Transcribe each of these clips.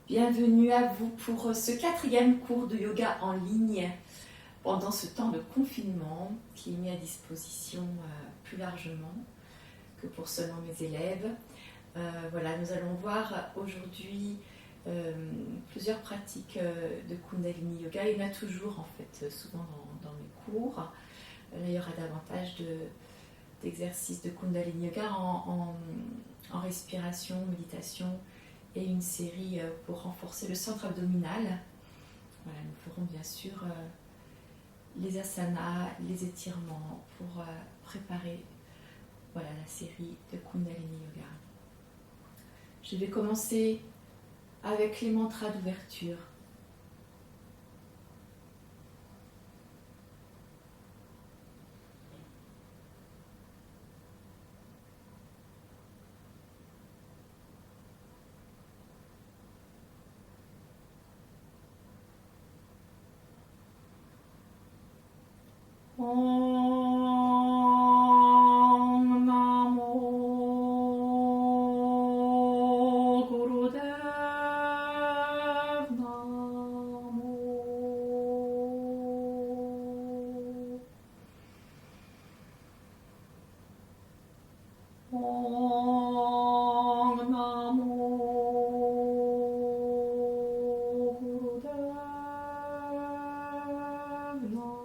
Bienvenue à vous pour ce 4e cours de yoga en ligne pendant ce temps de confinement qui est mis à disposition plus largement que pour seulement mes élèves. Voilà, nous allons voir aujourd'hui plusieurs pratiques de Kundalini Yoga. Il y en a toujours en fait souvent dans mes cours. Là, il y aura davantage d'exercices de Kundalini Yoga en respiration, méditation et une série pour renforcer le centre abdominal. Voilà, nous ferons bien sûr les asanas, les étirements pour préparer la série de Kundalini Yoga. Je vais commencer avec les mantras d'ouverture. Om Namo Gurudev Namo. Om Namo Gurudev Namo.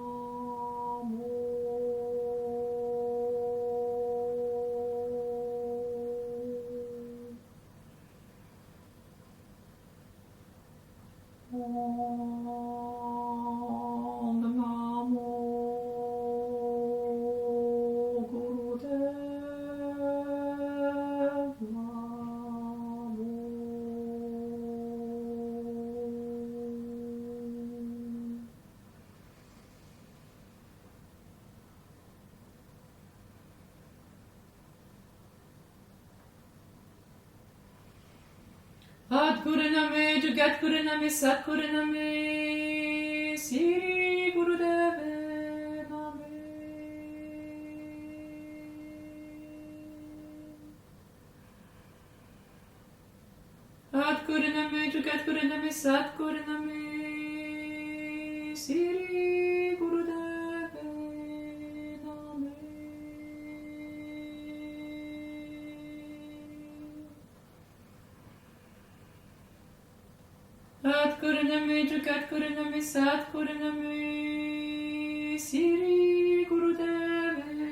Om Namo Gurudev Namo. Adguru Name, Jagadguru Name, Satguru Name, Sri Gurudev Name. Adguru Name, Jagadguru Name, Satguru Name, Sri Gurudev Name. Adguru Name, Jagadguru Name, Satguru Name, Sri Gurudev Name.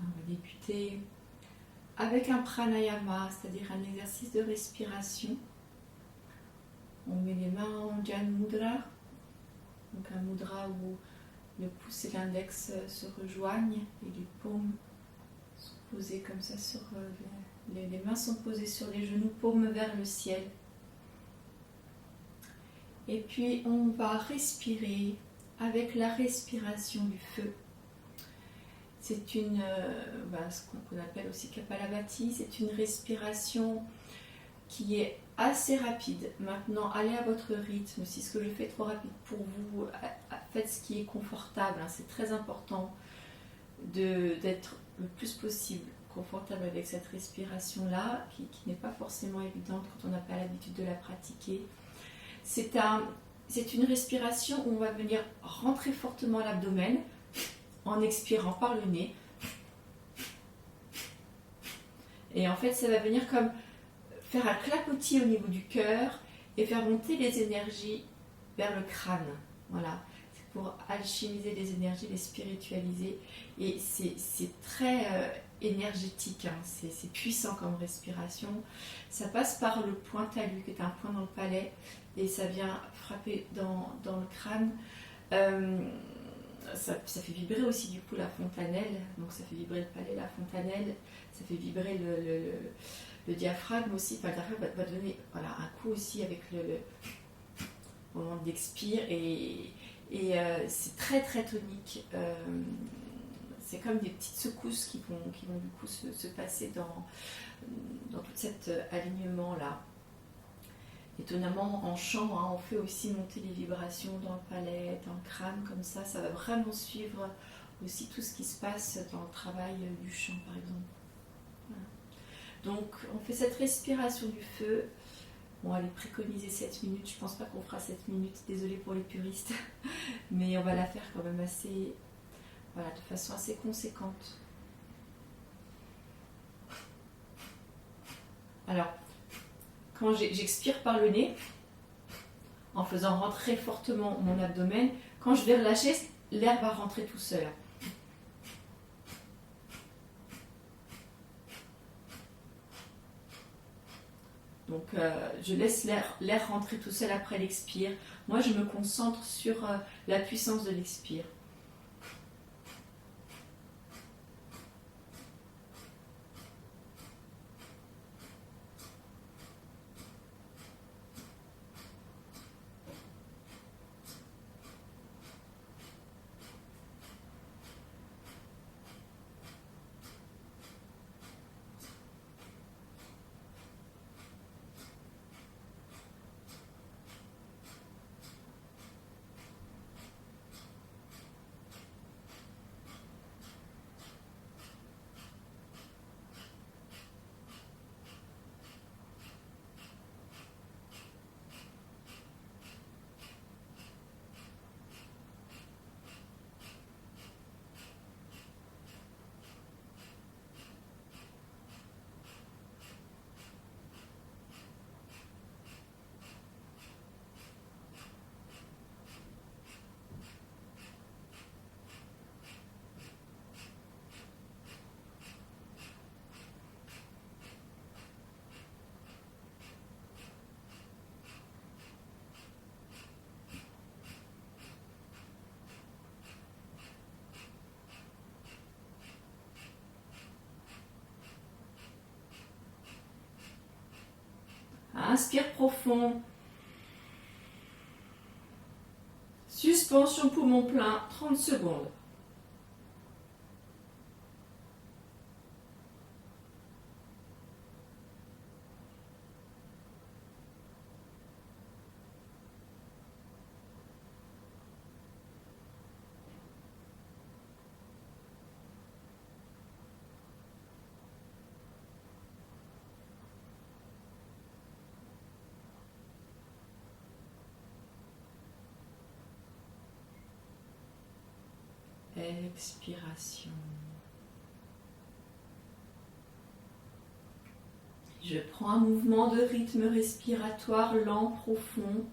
On va débuter avec un pranayama, c'est-à-dire un exercice de respiration. On met les mains en Jhana Mudra, donc un mudra où le pouce et l'index se rejoignent et les paumes sont posées comme ça sur les mains sont posées sur les genoux, paumes vers le ciel. Et puis on va respirer avec la respiration du feu. C'est ce qu'on appelle aussi Kapalabhati, c'est une respiration qui est assez rapide. Maintenant, allez à votre rythme. Si ce que je fais est trop rapide pour vous, faites ce qui est confortable. C'est très important d'être le plus possible confortable avec cette respiration-là, qui n'est pas forcément évidente quand on n'a pas l'habitude de la pratiquer. C'est une respiration où on va venir rentrer fortement l'abdomen en expirant par le nez. Et en fait, ça va venir comme faire un clapotis au niveau du cœur et faire monter les énergies vers le crâne. Voilà, c'est pour alchimiser les énergies, les spiritualiser. Et c'est très énergétique, hein. C'est puissant comme respiration. Ça passe par le point talus, qui est un point dans le palais, et ça vient frapper dans le crâne. Ça fait vibrer aussi du coup la fontanelle, donc ça fait vibrer le palais, la fontanelle, ça fait vibrer le diaphragme aussi. Enfin, le diaphragme va donner voilà, un coup aussi avec le moment d'expire, et c'est très très tonique. C'est comme des petites secousses qui vont du coup se passer dans tout cet alignement-là. Étonnamment, en chant, hein, on fait aussi monter les vibrations dans le palais, dans le crâne, comme ça va vraiment suivre aussi tout ce qui se passe dans le travail du chant, par exemple. Voilà. Donc, on fait cette respiration du feu. Bon, elle est préconisée 7 minutes, je pense pas qu'on fera 7 minutes, désolée pour les puristes, mais on va la faire quand même assez, voilà, de façon assez conséquente. Alors, quand j'expire par le nez, en faisant rentrer fortement mon abdomen, quand je vais relâcher, l'air va rentrer tout seul. Donc je laisse l'air rentrer tout seul après l'expire. Moi je me concentre sur la puissance de l'expire. Inspire profond. Suspension poumon plein, 30 secondes. Expiration. Je prends un mouvement de rythme respiratoire lent, profond.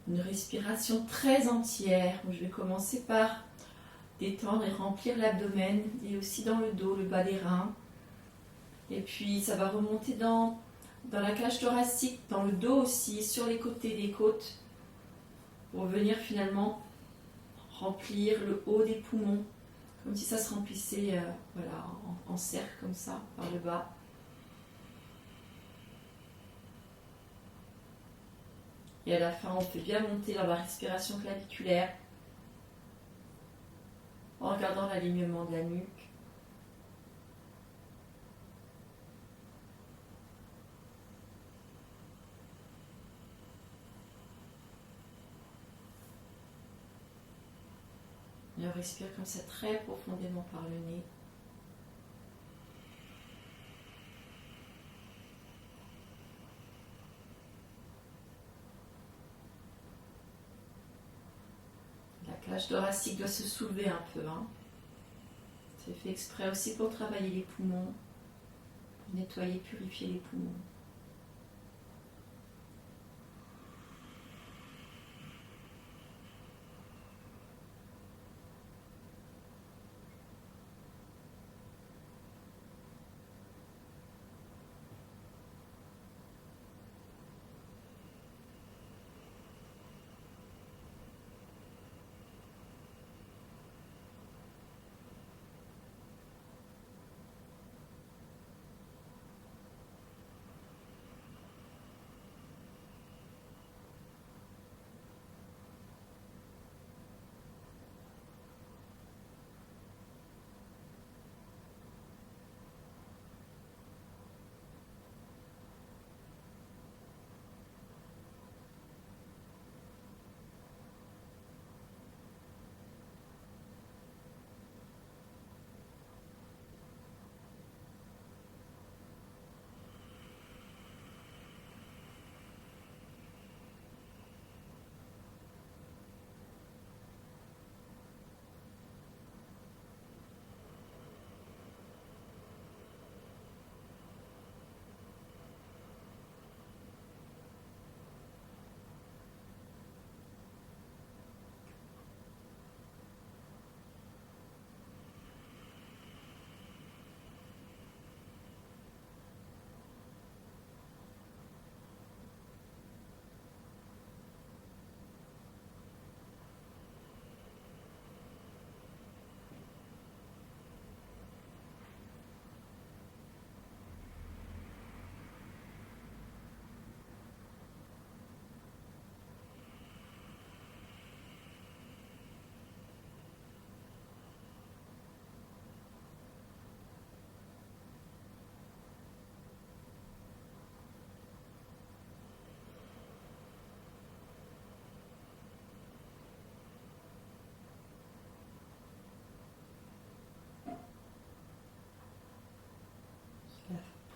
Une respiration très entière où je vais commencer par détendre et remplir l'abdomen et aussi dans le dos, le bas des reins. Et puis ça va remonter dans la cage thoracique, dans le dos aussi, sur les côtés des côtes, pour venir finalement remplir le haut des poumons, comme si ça se remplissait voilà, en cercle comme ça, par le bas. Et à la fin, on fait bien monter dans la respiration claviculaire, en regardant l'alignement de la nuque. Et on respire comme ça très profondément par le nez. La cage thoracique doit se soulever un peu. C'est fait exprès aussi pour travailler les poumons, pour nettoyer, purifier les poumons.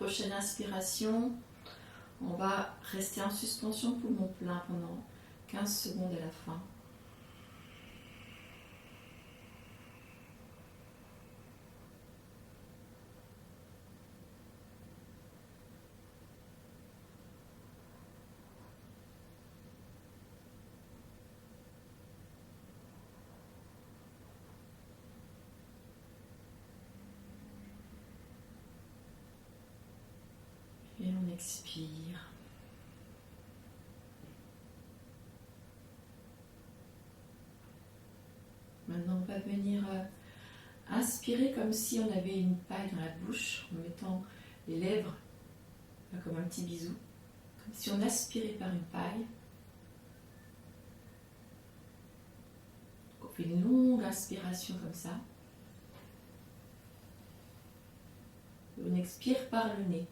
prochaine inspiration, on va rester en suspension poumon plein pendant 15 secondes à la fin. Et on expire. Maintenant, on va venir inspirer comme si on avait une paille dans la bouche, en mettant les lèvres comme un petit bisou, comme si on aspirait par une paille. On fait une longue inspiration comme ça. Et on expire par le nez.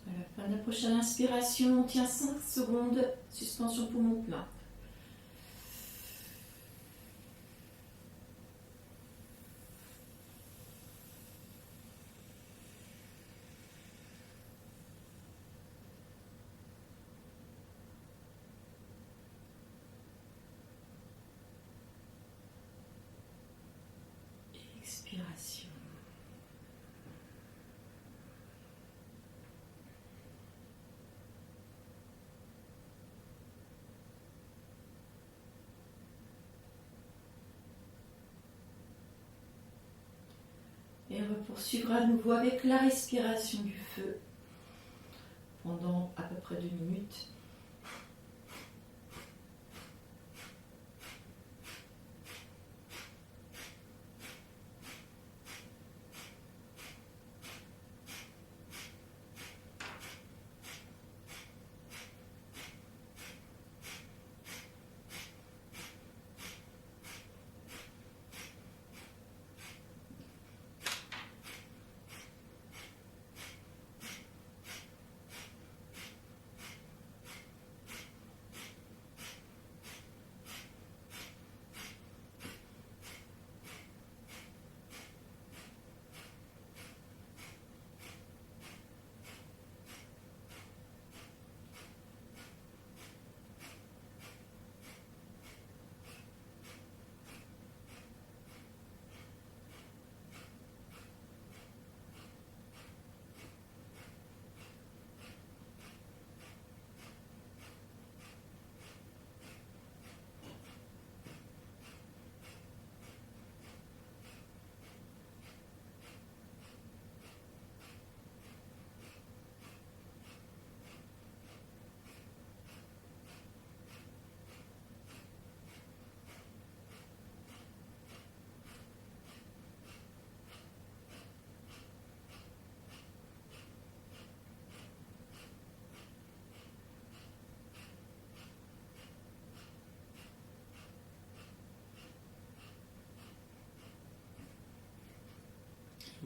À la fin de la prochaine inspiration, on tient 5 secondes, suspension poumon plein. Expiration. Et on va poursuivre à nouveau avec la respiration du feu pendant à peu près 2 minutes.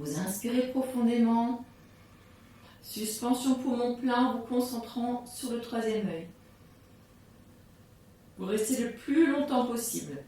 Vous inspirez profondément. Suspension poumon plein, vous concentrant sur le troisième œil. Vous restez le plus longtemps possible.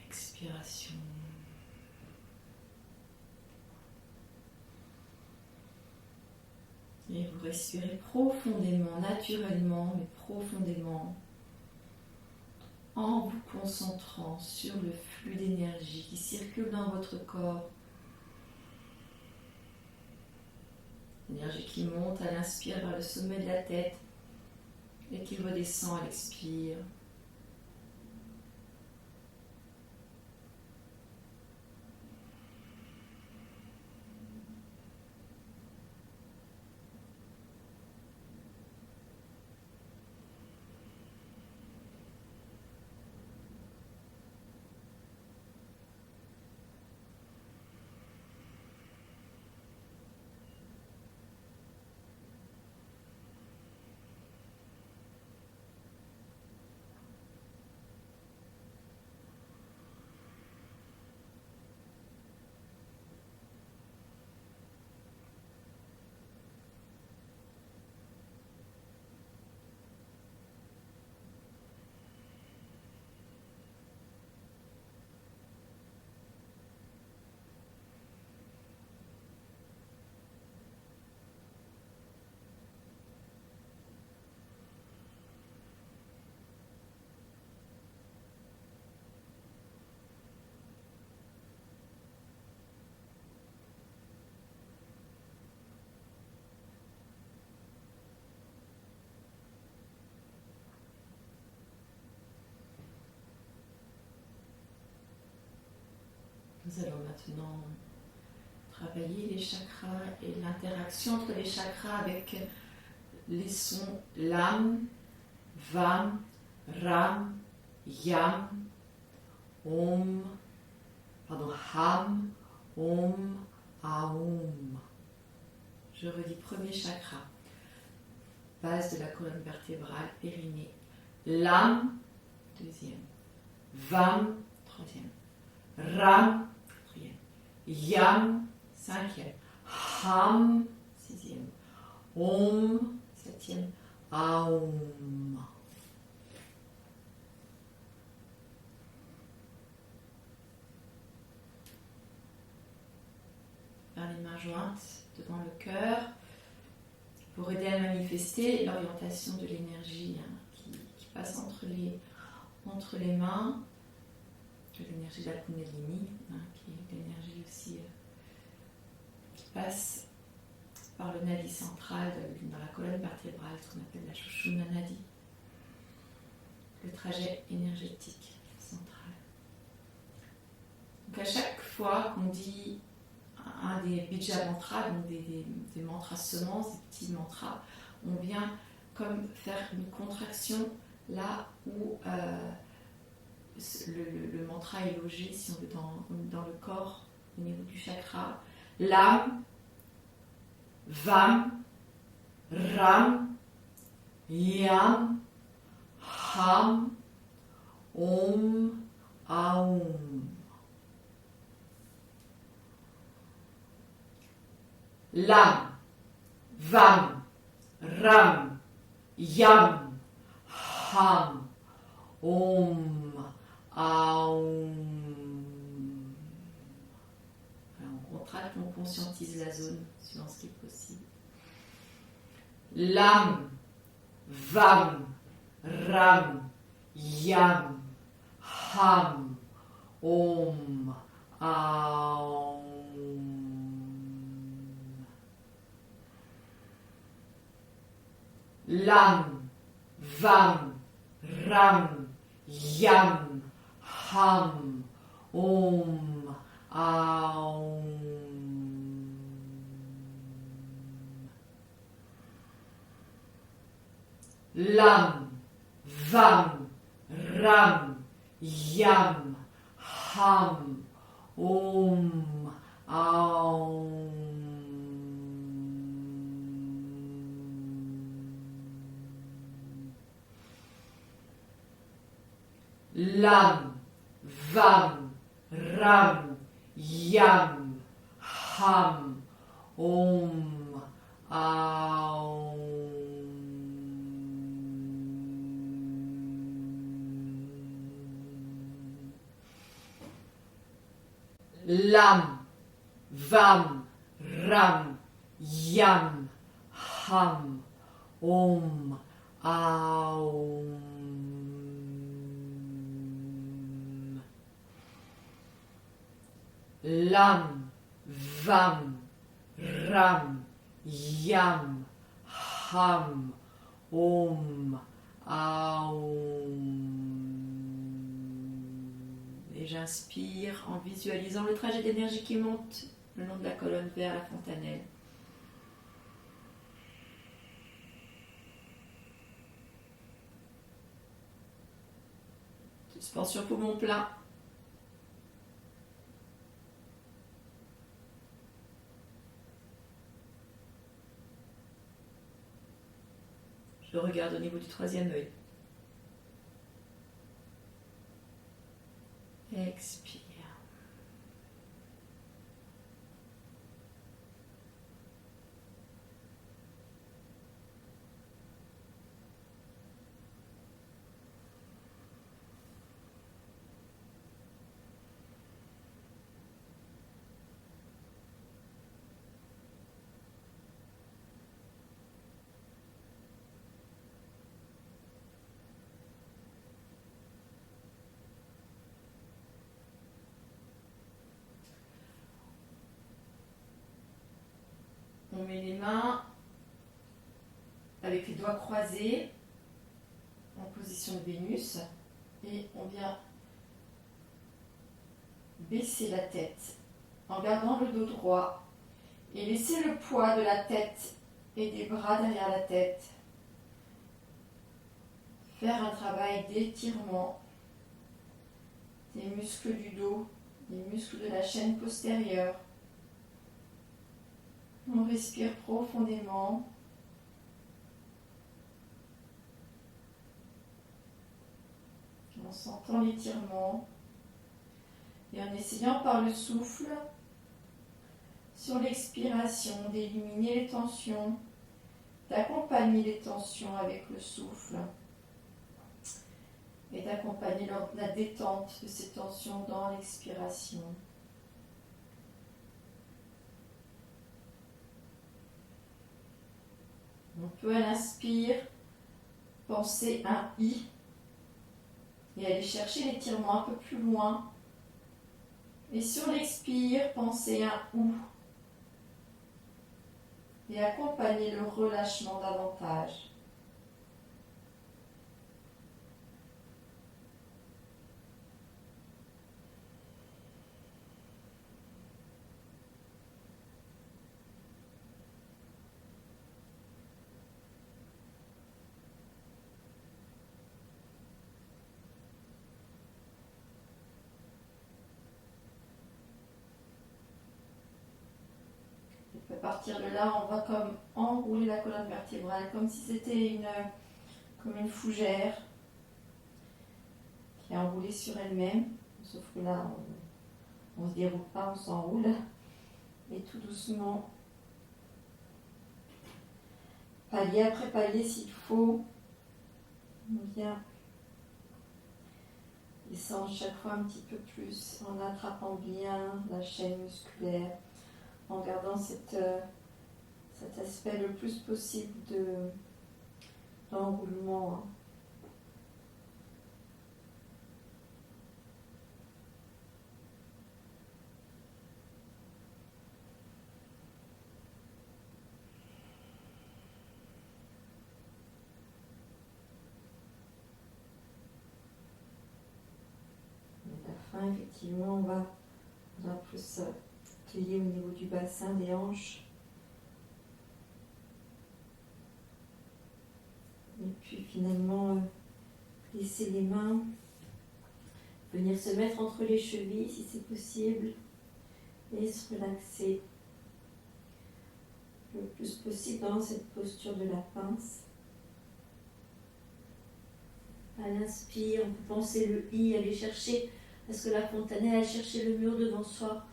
Expiration. Et vous respirez profondément, naturellement, mais profondément, en vous concentrant sur le flux d'énergie qui circule dans votre corps. L'énergie qui monte à l'inspire vers le sommet de la tête et qui redescend à l'expire. Nous allons maintenant travailler les chakras et l'interaction entre les chakras avec les sons Lam, Vam, Ram, Yam, Ham, Om, Aum. Je redis premier chakra, base de la colonne vertébrale, périnée. Lam, deuxième. Vam, troisième. Ram, quatrième. Yam, cinquième. Ham, sixième. Om, septième. Aum. Vers les mains jointes devant le cœur pour aider à manifester l'orientation de l'énergie qui passe entre les mains, de l'énergie de la Kundalini, qui est l'énergie aussi qui passe par le nadi central dans la colonne vertébrale, ce qu'on appelle la Sushumna Nadi, le trajet énergétique central. Donc à chaque fois qu'on dit un des bija mantras, donc des mantras semences, des petits mantras, on vient comme faire une contraction là où le mantra est logé, si on veut, dans le corps, au niveau du chakra. Lam, Vam, Ram, Yam, Ham, Om, Aum. Lam, Vam, Ram, Yam, Ham, Om, Aum. Alors, on contracte, on conscientise la zone suivant ce qui est possible. Lam, Vam, Ram, Yam, Ham, Om, Aum. Lam, Vam, Ram, Yam, Ham, Om, Aum. Lam, Vam, Ram, Yam, Ham, Om, Aum. Lam, Vam, Ram, Yam, Ham, Om, Aum. Lam, Vam, Ram, Yam, Ham, Om, Aum. Lam, Vam, Ram, Yam, Ham, Om, Aum. Et j'inspire en visualisant le trajet d'énergie qui monte le long de la colonne vers la fontanelle. Suspension poumon plein. Je regarde au niveau du troisième œil. Expire. On met les mains avec les doigts croisés en position de Vénus et on vient baisser la tête en gardant le dos droit et laisser le poids de la tête et des bras derrière la tête. Faire un travail d'étirement des muscles du dos, des muscles de la chaîne postérieure. On respire profondément. En sentant l'étirement et en essayant par le souffle, sur l'expiration, d'éliminer les tensions, d'accompagner les tensions avec le souffle et d'accompagner la détente de ces tensions dans l'expiration. On peut à l'inspire penser un I et aller chercher l'étirement un peu plus loin. Et sur l'expire, penser un OU et accompagner le relâchement davantage. À partir de là, on va comme enrouler la colonne vertébrale, comme si c'était comme une fougère qui est enroulée sur elle-même. Sauf que là, on ne se déroule pas, on s'enroule. Et tout doucement, palier après palier s'il faut, on vient descendre chaque fois un petit peu plus en attrapant bien la chaîne musculaire, en gardant cet aspect le plus possible d'enroulement. Effectivement, on va plus plier au niveau du bassin, des hanches. Et puis finalement, laisser les mains venir se mettre entre les chevilles si c'est possible et se relaxer le plus possible dans cette posture de la pince. À l'inspire, on peut penser le I, aller chercher. Est-ce que la fontanelle, aller chercher le mur devant soi,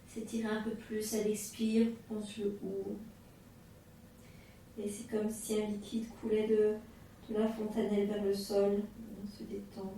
s'étirer un peu plus, à l'expire, pense le OU. Et c'est comme si un liquide coulait de la fontanelle vers le sol, on se détend.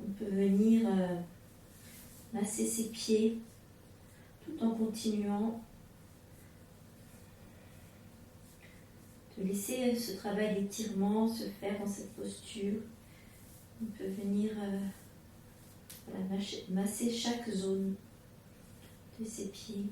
On peut venir masser ses pieds tout en continuant de laisser ce travail d'étirement se faire dans cette posture. On peut venir masser chaque zone de ses pieds.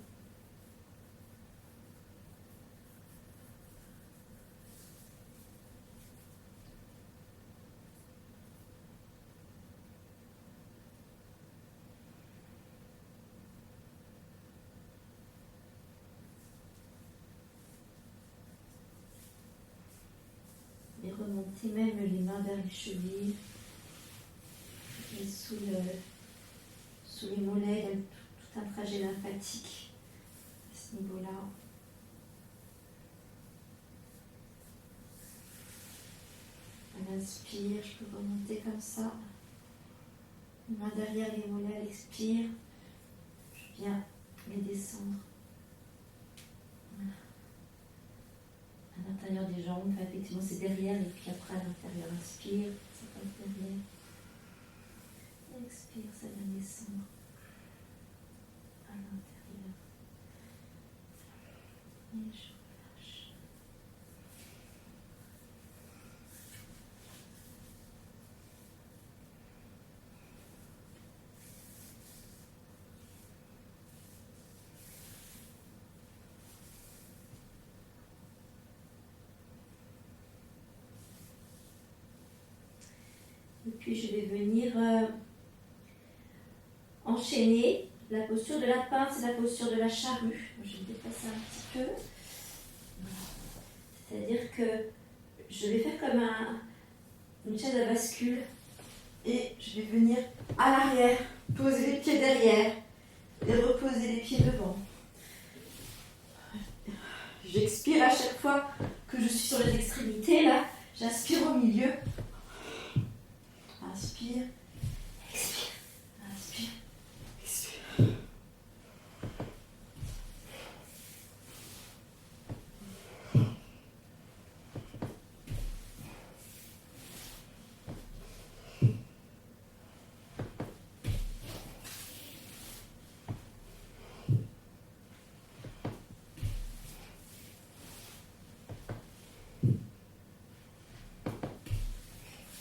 Et remonter même les mains vers les chevilles et sous les mollets, tout un trajet lymphatique à ce niveau-là. À l'inspire, je peux remonter comme ça. Les mains derrière les mollets, à l'expire, je viens les descendre à l'intérieur des jambes. Enfin, effectivement, c'est derrière et puis après à l'intérieur. Inspire, ça passe derrière. Expire, ça vient descendre à l'intérieur. Et je relâche. Et puis je vais venir enchaîner la posture de la pince et la posture de la charrue. Je vais dépasser un petit peu. C'est-à-dire que je vais faire comme une chaise à bascule et je vais venir à l'arrière, poser les pieds derrière et reposer les pieds devant. J'expire à chaque fois que je suis sur les extrémités, là, j'inspire au milieu. Inspire, expire, inspire, expire.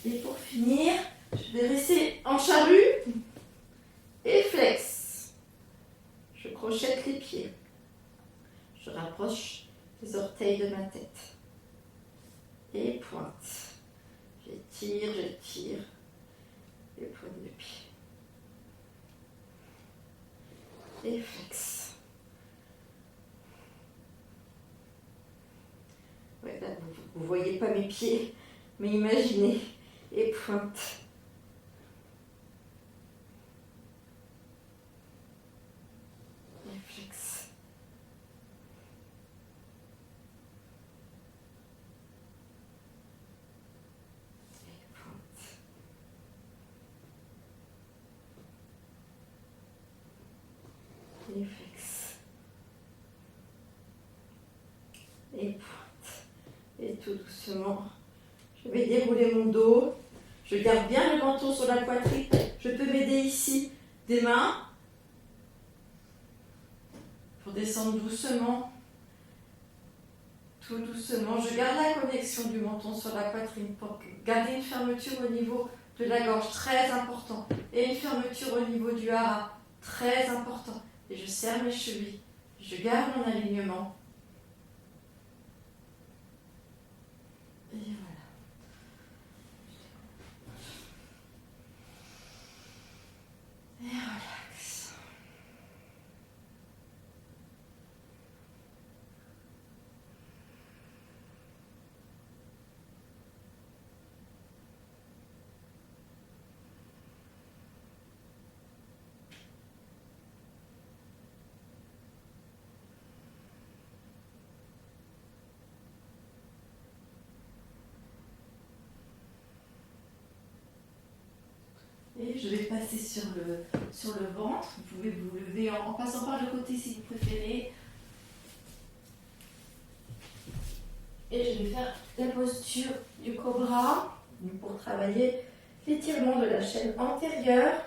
Et pour finir, je vais rester en charrue et flex. Je crochette les pieds. Je rapproche les orteils de ma tête. Et pointe. J'étire les poignées de pied. Et flex. Ouais, là, vous ne voyez pas mes pieds, mais imaginez. Et pointe. Et flex. et flex. Et pointe. Et tout doucement, je vais dérouler mon dos. Je garde bien le menton sur la poitrine. Je peux m'aider ici des mains pour descendre doucement. Tout doucement. Je garde la connexion du menton sur la poitrine pour garder une fermeture au niveau de la gorge, très important. Et une fermeture au niveau du hara, très important. Et je serre mes chevilles. Je garde mon alignement. Et voilà. Et relax. Et je vais passer sur le ventre. Vous pouvez vous lever en passant par le côté si vous préférez. Et je vais faire la posture du cobra pour travailler l'étirement de la chaîne antérieure.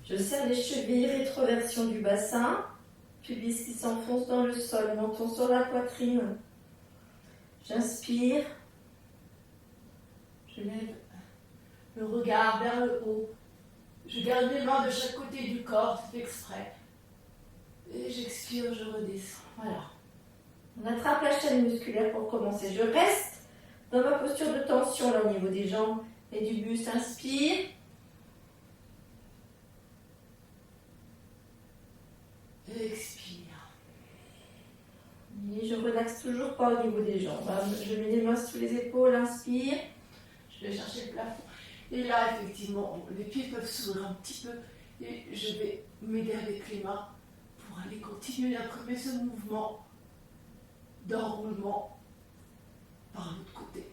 Je serre les chevilles, rétroversion du bassin, pubis qui s'enfonce dans le sol, menton sur la poitrine. J'inspire. Je lève le regard vers le haut. Je garde les mains de chaque côté du corps, c'est exprès. Et j'expire, je redescends. Voilà. On attrape la chaîne musculaire pour commencer. Je reste dans ma posture de tension là, au niveau des jambes et du buste. Inspire. Expire. Et je relaxe toujours pas au niveau des jambes. Je mets les mains sous les épaules. Inspire. Je vais chercher le plafond. Et là, effectivement, les pieds peuvent s'ouvrir un petit peu. Et je vais m'aider avec les mains pour aller continuer d'imprimer ce mouvement d'enroulement par l'autre côté.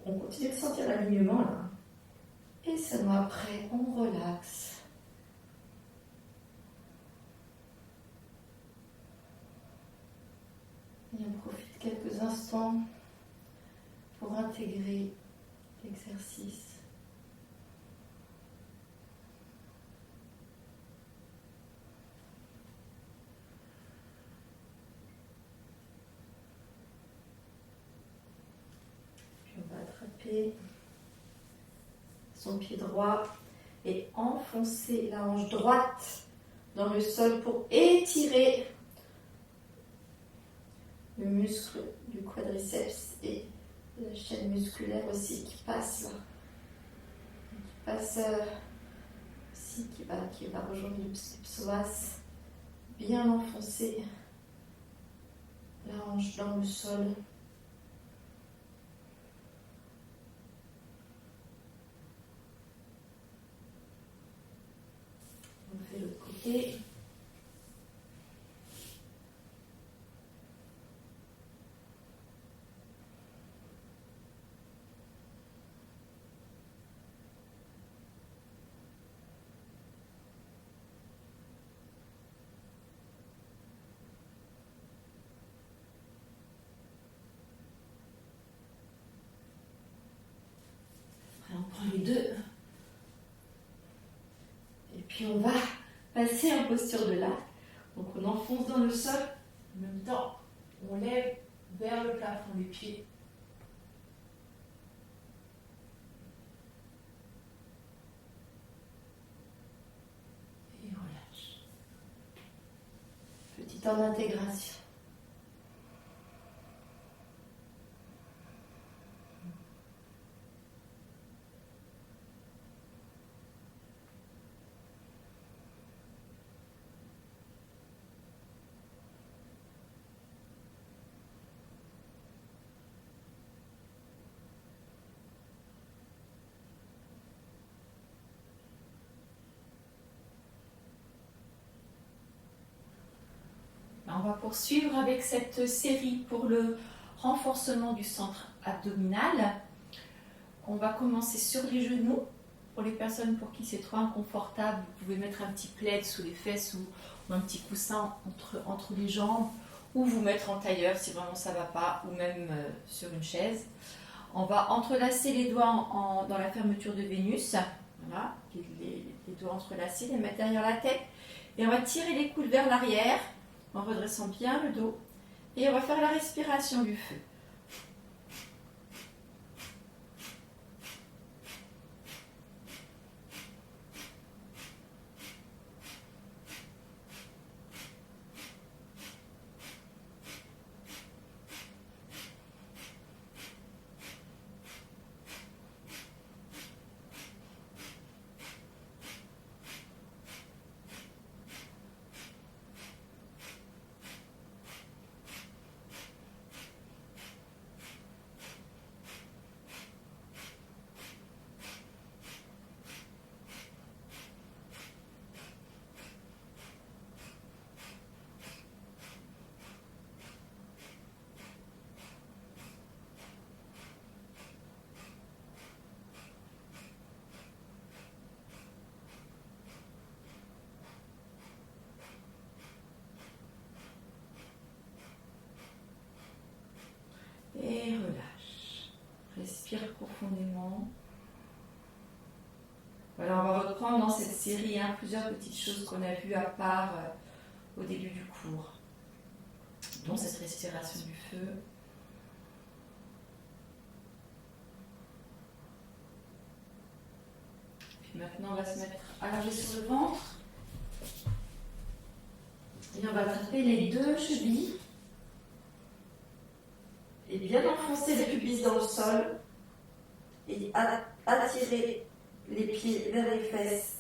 On continue de sentir l'alignement là. Et seulement après, on relaxe. Et on profite quelques instants pour intégrer l'exercice. Puis on va attraper son pied droit et enfoncer la hanche droite dans le sol pour étirer le muscle du quadriceps et la chaîne musculaire aussi qui passe là, qui passe aussi, qui va rejoindre le psoas, bien enfoncer la hanche dans le sol. On fait l'autre côté. On prend les deux. Et puis on va passer en posture de lac. Donc on enfonce dans le sol. En même temps, on lève vers le plafond les pieds. Et relâche. Petit temps d'intégration. On va poursuivre avec cette série pour le renforcement du centre abdominal. On va commencer sur les genoux. Pour les personnes pour qui c'est trop inconfortable, vous pouvez mettre un petit plaid sous les fesses ou un petit coussin entre les jambes, ou vous mettre en tailleur si vraiment ça ne va pas, ou même sur une chaise. On va entrelacer les doigts dans la fermeture de Vénus. Voilà, les doigts entrelacés, les mettre derrière la tête. Et on va tirer les coudes vers l'arrière en redressant bien le dos. Et on va faire la respiration du feu. Et relâche. Respire profondément. Voilà, on va reprendre dans cette série plusieurs petites choses qu'on a vues à part au début du cours, dont cette respiration du feu. Puis maintenant, on va se mettre allongé sur le ventre. Et on va attraper les deux chevilles. Et bien enfoncer les pubis dans le sol et attirer les pieds vers les fesses.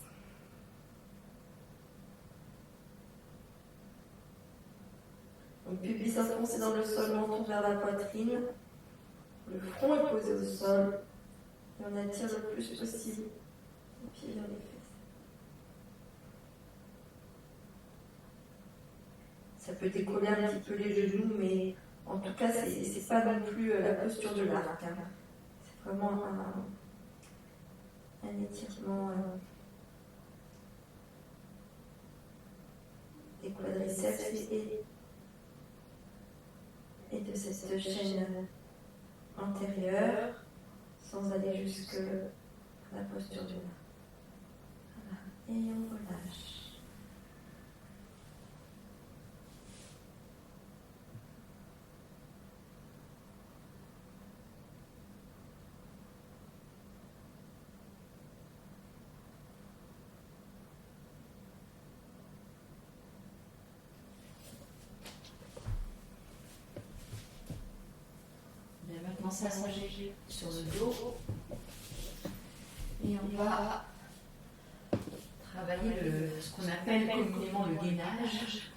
Donc pubis enfoncés dans le sol, menton vers la poitrine. Le front est posé au sol. Et on attire le plus possible les pieds vers les fesses. Ça peut décoller un petit peu les genoux, mais en tout cas, c'est pas non plus la posture de l'arc. C'est vraiment un étirement des quadriceps et de cette chaîne antérieure, sans aller jusque la posture de l'arc. Voilà. Et on relâche. Maintenant, s'allonger sur le dos. Et on va travailler ce qu'on appelle communément le gainage,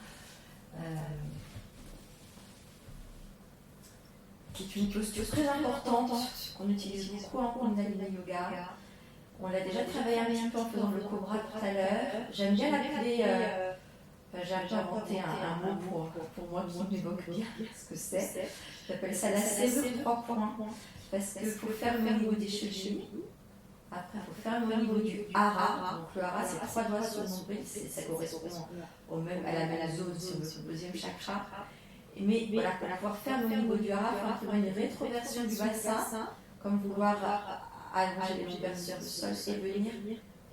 qui est une posture très importante qu'on utilise beaucoup en Kundalini Yoga. On l'a déjà travaillé un petit peu en faisant le cobra tout à l'heure. J'aime bien l'appeler, j'ai inventé un mot pour moi qui m'évoque bien ce que c'est. J'appelle ça la serrure 3 points, parce qu'il faut fermer au niveau des chevilles. Après, il faut fermer au niveau du hara. Donc le hara, c'est 3 doigts sur le nombril, ça correspond à la même zone sur le deuxième chakra. Mais voilà, pour pouvoir fermer au niveau du hara, il faut trouver une rétroversion du bassin, comme vouloir allonger les jambes sur le sol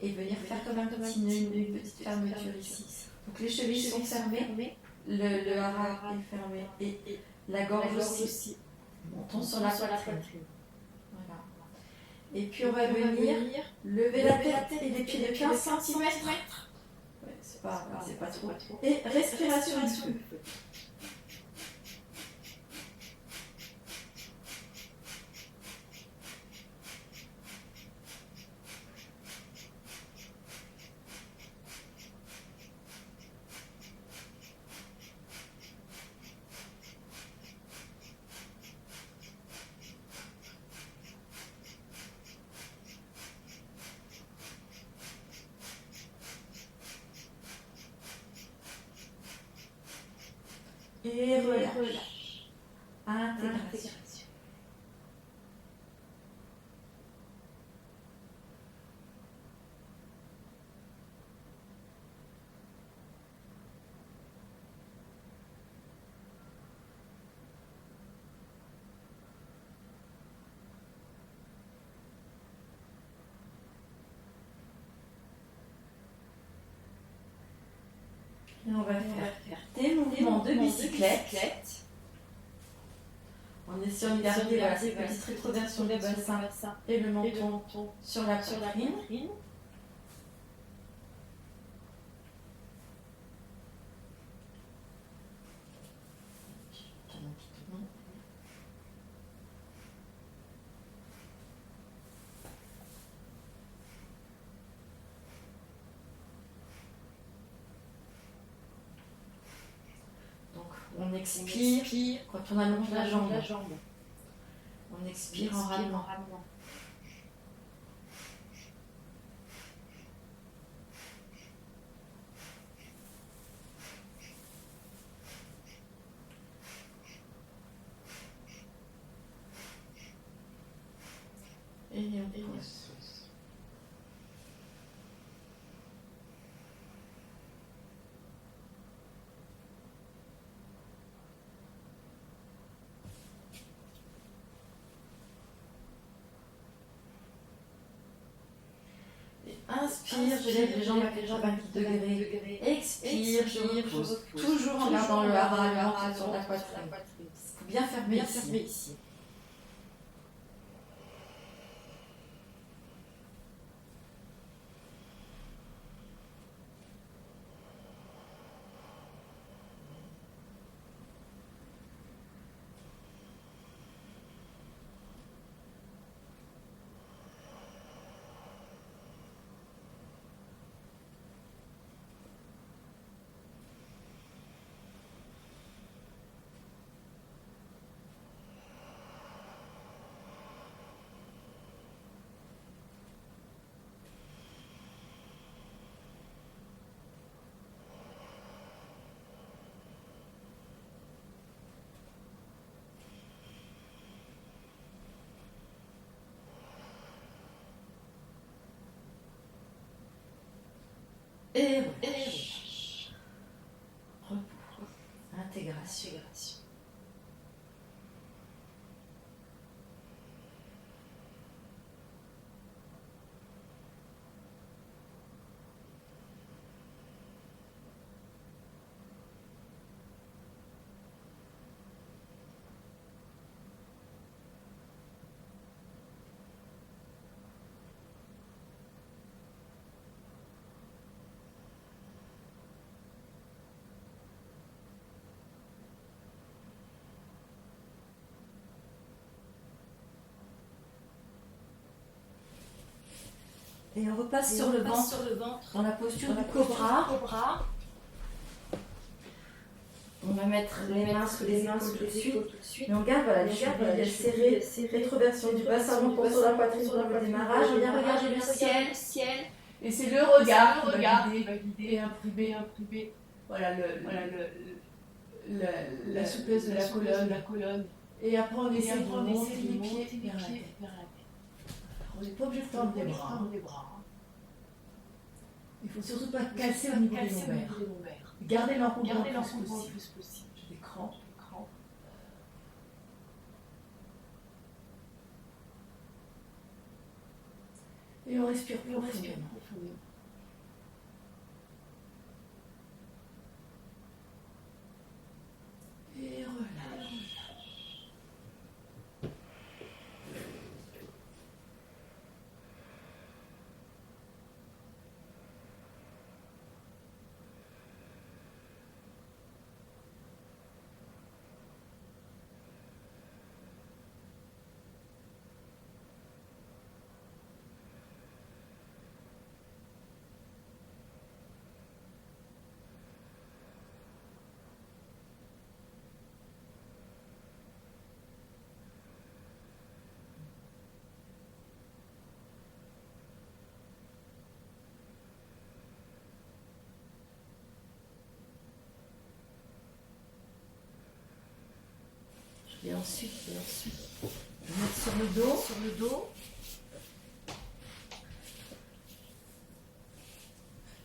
et venir faire comme un petit nœud, une petite fermeture ici. Donc les chevilles sont fermées, le hara est fermé et la gorge aussi. Montons sur la poitrine. Voilà. Et puis on va venir lever la tête et les pieds de 15 cm. Ouais, c'est pas trop. Et respiration du feu. Et relâche. Intégration. Et on va faire des mouvements de bicyclette. En essayant de garder cette petite rétroversion du bassin et le menton sur la poitrine. On expire quand on allonge la jambe. On expire en ramenant. Et on pose. Inspire, je lève les jambes à 90 degrés. Expire, je repose. Toujours en gardant le haras sur la poitrine. Il faut bien fermer ici. Et relâche. Repos. Intégration. Et on repasse sur le ventre dans la posture du cobra. On va mettre les mains sous les épaules tout de suite. Et on garde les chevilles serrées, rétroversion du bassin, menton sur la poitrine pour le démarrage. On vient regarder le ciel. Et c'est le regard qui va guider et imprimer. Voilà la souplesse de la colonne. Et après on essaie de monter les pieds vers la tête. On n'est pas obligé de tendre les bras. Il ne faut surtout pas casser au niveau des lombaires. Gardez l'encombrement le plus possible. J'ai des crampes. Et on respire profondément. Et relâche. Et ensuite, je vais mettre sur le dos.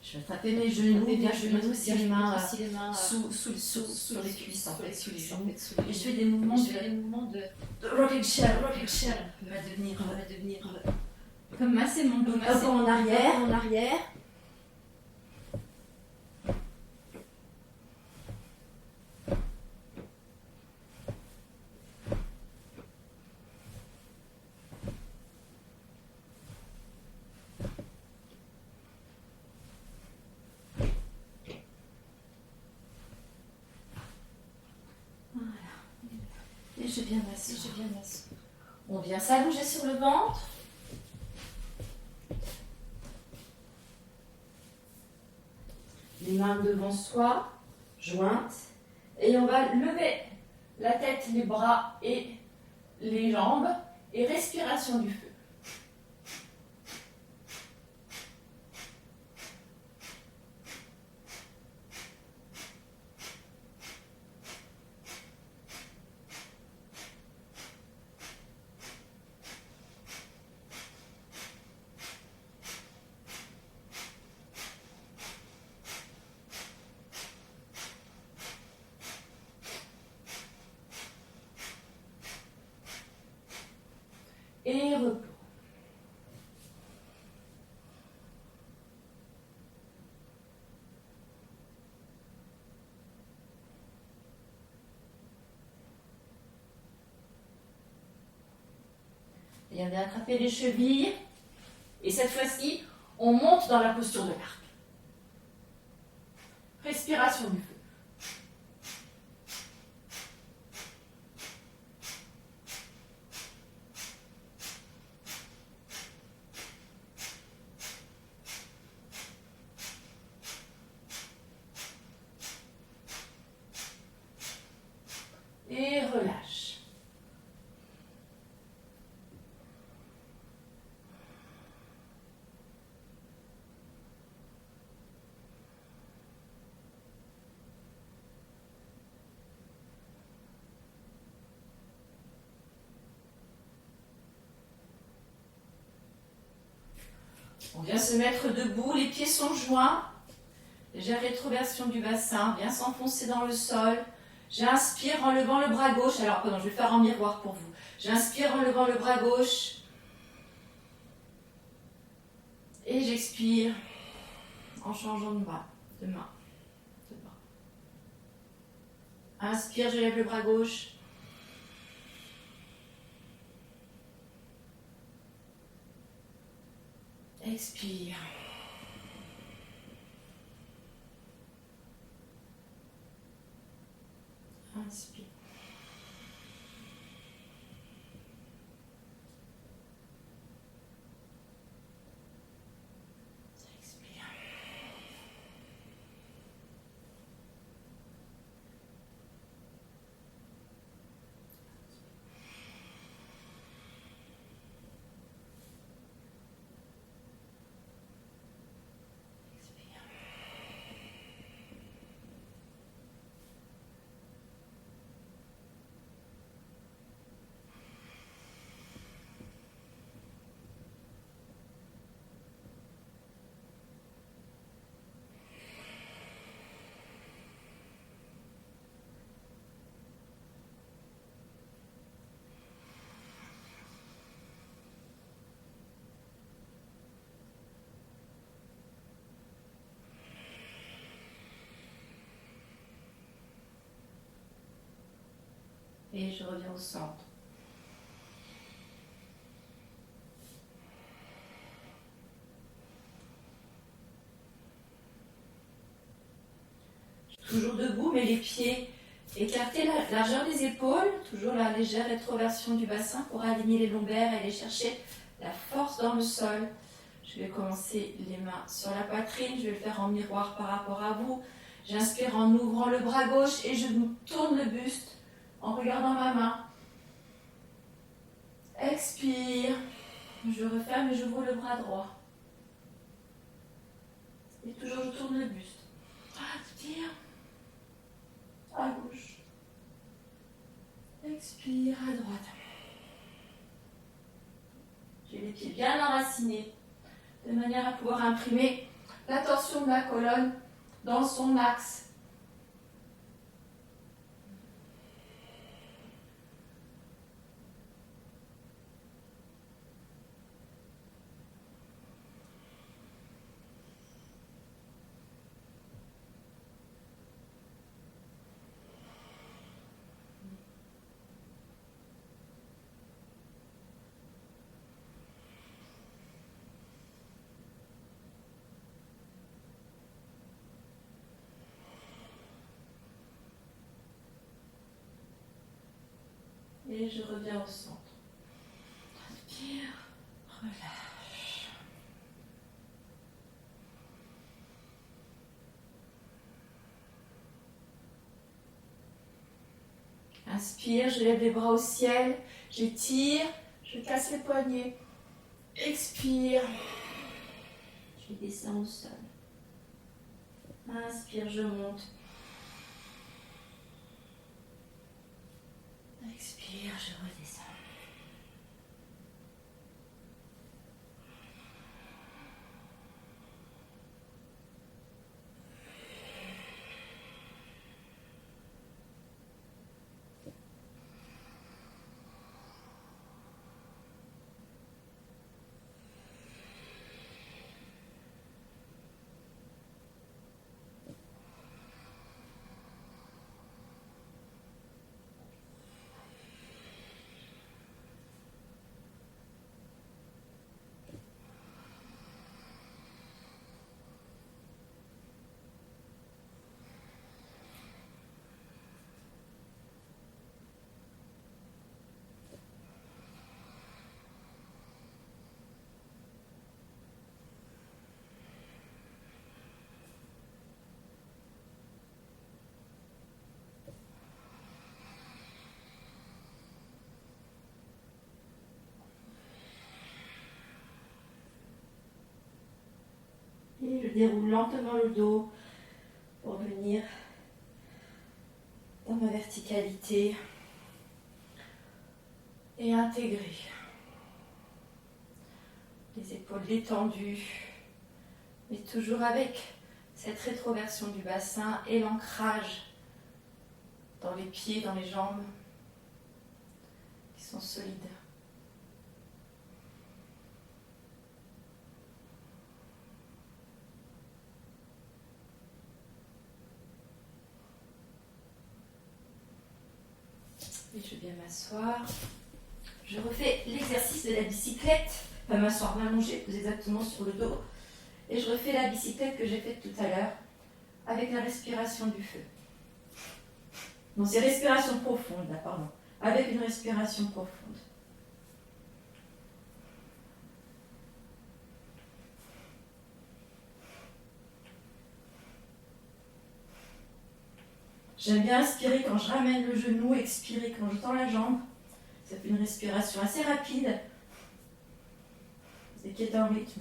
Je vais taper mes genoux, bien, je vais mettre aussi les mains sur les cuisses, en fait, sous les genoux. Et je fais des mouvements de rocking chair. On va devenir Comme masser mon dos, masser en arrière. Et je viens m'asseoir. On vient s'allonger sur le ventre. Les mains devant soi, jointes. Et on va lever la tête, les bras et les jambes. Et respiration du feu. Et repos. Et on vient attraper les chevilles. Et cette fois-ci, on monte dans la posture de l'arc. Respiration du feu. Et relâche. On vient se mettre debout, les pieds sont joints. Légère rétroversion du bassin, bien s'enfoncer dans le sol. J'inspire en levant le bras gauche. Alors, pardon, je vais le faire en miroir pour vous. J'inspire en levant le bras gauche. Et j'expire en changeant de bras, de main. Inspire, je lève le bras gauche. Expire. Inspire. Expire. Et je reviens au centre. Toujours debout, mais les pieds écartés, la largeur des épaules, toujours la légère rétroversion du bassin pour aligner les lombaires et aller chercher la force dans le sol. Je vais commencer les mains sur la poitrine, je vais le faire en miroir par rapport à vous. J'inspire en ouvrant le bras gauche et je tourne le buste en regardant ma main. Expire, je referme et j'ouvre le bras droit. Et toujours je tourne le buste. Inspire. À gauche. Expire à droite. J'ai les pieds bien enracinés, de manière à pouvoir imprimer la torsion de la colonne dans son axe. Et je reviens au centre. Inspire, relâche. Inspire, je lève les bras au ciel, j'étire, je casse les poignets. Expire, je descends au sol. Inspire, je monte. Expire, je redescends. Et je déroule lentement le dos pour venir dans ma verticalité et intégrer les épaules détendues, mais toujours avec cette rétroversion du bassin et l'ancrage dans les pieds, dans les jambes qui sont solides. Et je viens m'asseoir. Je refais l'exercice de la bicyclette. Enfin, m'asseoir, m'allonger, exactement sur le dos. Et je refais la bicyclette que j'ai faite tout à l'heure avec la respiration du feu. Non, c'est respiration profonde, là, pardon. Avec une respiration profonde. J'aime bien inspirer quand je ramène le genou, expirer quand je tends la jambe. Ça fait une respiration assez rapide et qui est en rythme.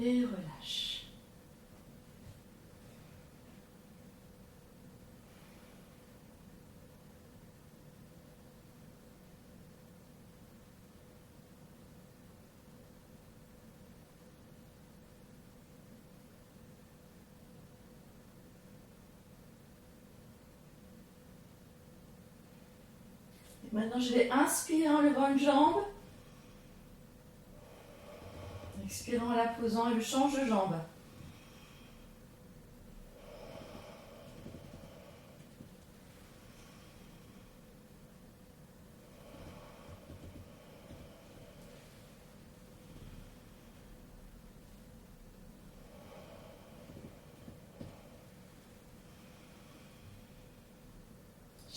Et relâche. Et maintenant, je vais inspirer en levant une jambe. Expirant en la posant et je change de jambe.